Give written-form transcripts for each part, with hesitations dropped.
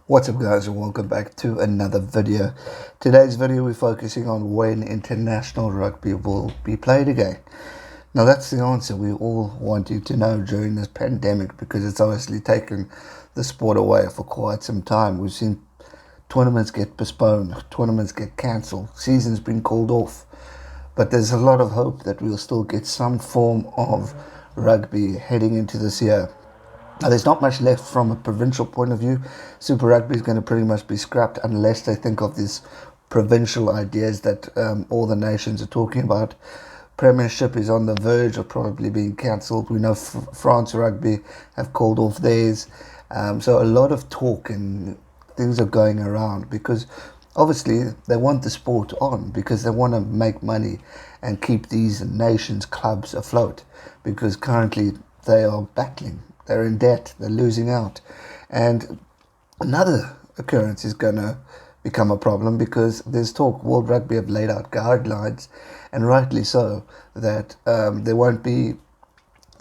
What's up guys, and welcome back to another video. Today's video we're focusing on when international rugby will be played again. Now that's the answer we all want you to know during this pandemic, because it's obviously taken the sport away for quite some time. We've seen tournaments get postponed, tournaments get cancelled, seasons been called off. But there's a lot of hope that we'll still get some form of rugby heading into this year. Now, there's not much left from a provincial point of view. Super Rugby is going to pretty much be scrapped unless they think of these provincial ideas that all the nations are talking about. Premiership is on the verge of probably being cancelled. We know France Rugby have called off theirs. So a lot of talk and things are going around, because obviously they want the sport on, because they want to make money and keep these nations' clubs afloat, because currently they are battling. They're in debt, they're losing out. And another occurrence is going to become a problem, because there's talk, World Rugby have laid out guidelines, and rightly so, that there won't be,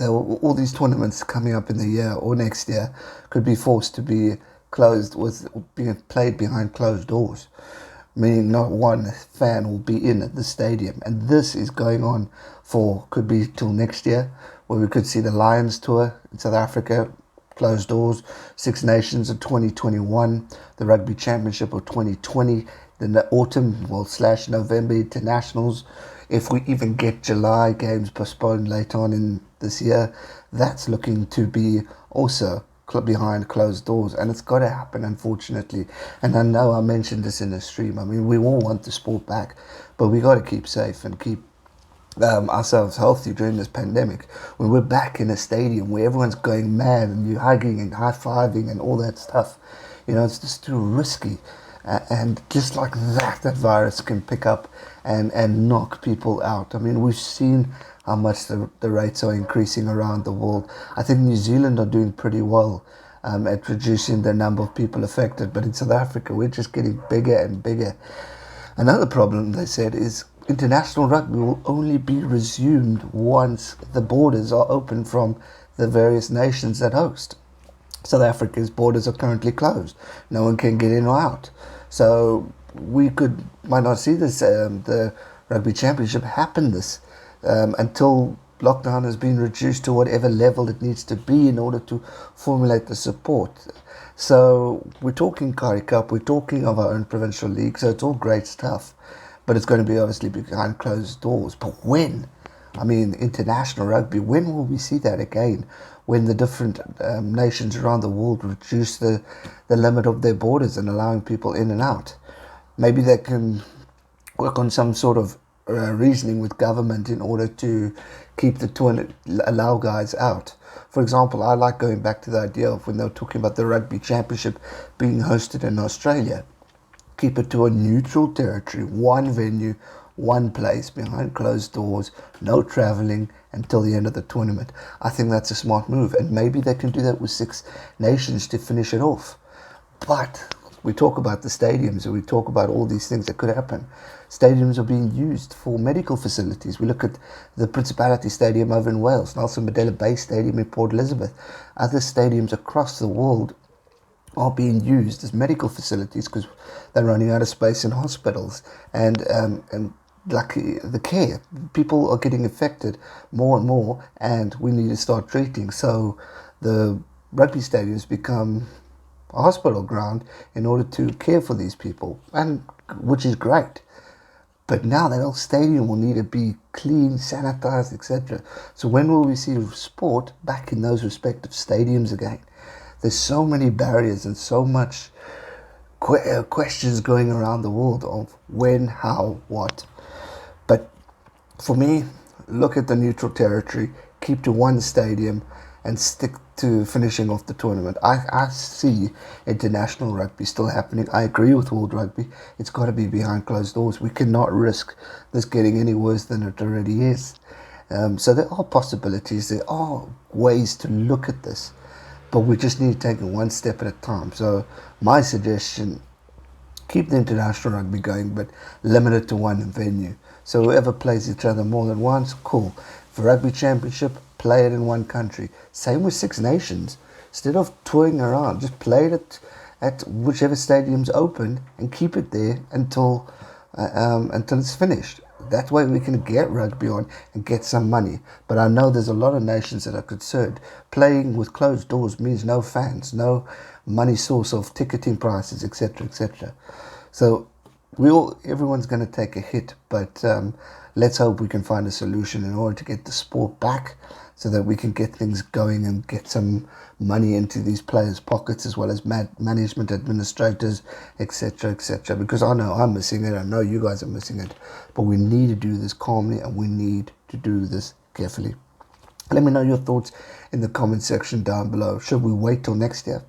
all these tournaments coming up in the year or next year could be forced to be closed, with being played behind closed doors, meaning not one fan will be in at the stadium. And this is going on for, could be till next year, where we could see the Lions tour in South Africa, closed doors, Six Nations of 2021, the Rugby Championship of 2020, then the autumn, / November internationals. If we even get July games postponed later on in this year, that's looking to be also behind closed doors, and it's got to happen, unfortunately. And I know I mentioned this in the stream. I mean, we all want the sport back, but we got to keep safe and keep ourselves healthy during this pandemic. When we're back in a stadium where everyone's going mad and you're hugging and high-fiving and all that stuff, you know, it's just too risky. And just like that virus can pick up and knock people out. I mean, we've seen how much the rates are increasing around the world. I think New Zealand are doing pretty well at reducing the number of people affected. But in South Africa, we're just getting bigger and bigger. Another problem, they said, is international rugby will only be resumed once the borders are open from the various nations that host. South Africa's borders are currently closed. No one can get in or out. So we might not see this, the Rugby Championship happen until lockdown has been reduced to whatever level it needs to be in order to formulate the support. So we're talking Currie Cup, we're talking of our own provincial league, so it's all great stuff. But it's going to be obviously behind closed doors. But when? I mean, international rugby, when will we see that again? When the different nations around the world reduce the limit of their borders and allowing people in and out. Maybe they can work on some sort of reasoning with government in order to keep the tournament, allow guys out. For example, I like going back to the idea of when they were talking about the Rugby Championship being hosted in Australia. Keep it to a neutral territory, one venue, one place, behind closed doors, no travelling until the end of the tournament. I think that's a smart move, and maybe they can do that with Six Nations to finish it off. But we talk about the stadiums, and we talk about all these things that could happen. Stadiums are being used for medical facilities. We look at the Principality Stadium over in Wales, Nelson Mandela Bay Stadium in Port Elizabeth. Other stadiums across the world are being used as medical facilities because they're running out of space in hospitals, and like the care, people are getting affected more and more, and we need to start treating. So the rugby stadiums become a hospital ground in order to care for these people, and which is great. But now that whole stadium will need to be clean, sanitized, etc. So when will we see sport back in those respective stadiums again? There's so many barriers and so much questions going around the world of when, how, what. But for me, look at the neutral territory, keep to one stadium, and stick to finishing off the tournament. I see international rugby still happening. I agree with World Rugby. It's got to be behind closed doors. We cannot risk this getting any worse than it already is. So there are possibilities. There are ways to look at this. But we just need to take it one step at a time. So my suggestion, keep the international rugby going, but limit it to one venue. So whoever plays each other more than once, cool. For Rugby Championship, play it in one country. Same with Six Nations. Instead of touring around, just play it at whichever stadium's open and keep it there until it's finished. That way we can get rugby on and get some money. But I know there's a lot of nations that are concerned. Playing with closed doors means no fans, no money source of ticketing prices, etc., etc. So everyone's going to take a hit, but let's hope we can find a solution in order to get the sport back, so that we can get things going and get some money into these players' pockets, as well as management, administrators, etc., etc. Because I know I'm missing it, I know you guys are missing it, but we need to do this calmly and we need to do this carefully. Let me know your thoughts in the comment section down below. Should we wait till next year?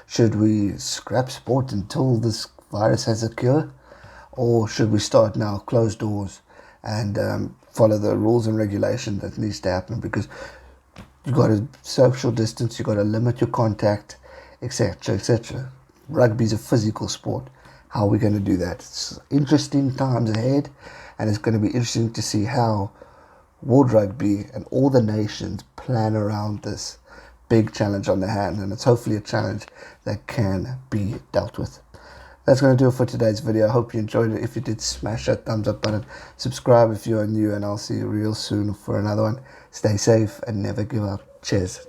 Should we scrap sport until this virus has a cure? Or should we start now, close doors, and follow the rules and regulation that needs to happen? Because you've got to social distance, you've got to limit your contact, etc., etc. Rugby is a physical sport. How are we going to do that? It's interesting times ahead, and it's going to be interesting to see how World Rugby and all the nations plan around this big challenge on their hand, and it's hopefully a challenge that can be dealt with. That's going to do it for today's video. I hope you enjoyed it. If you did, smash that thumbs up button. Subscribe if you are new, and I'll see you real soon for another one. Stay safe and never give up. Cheers.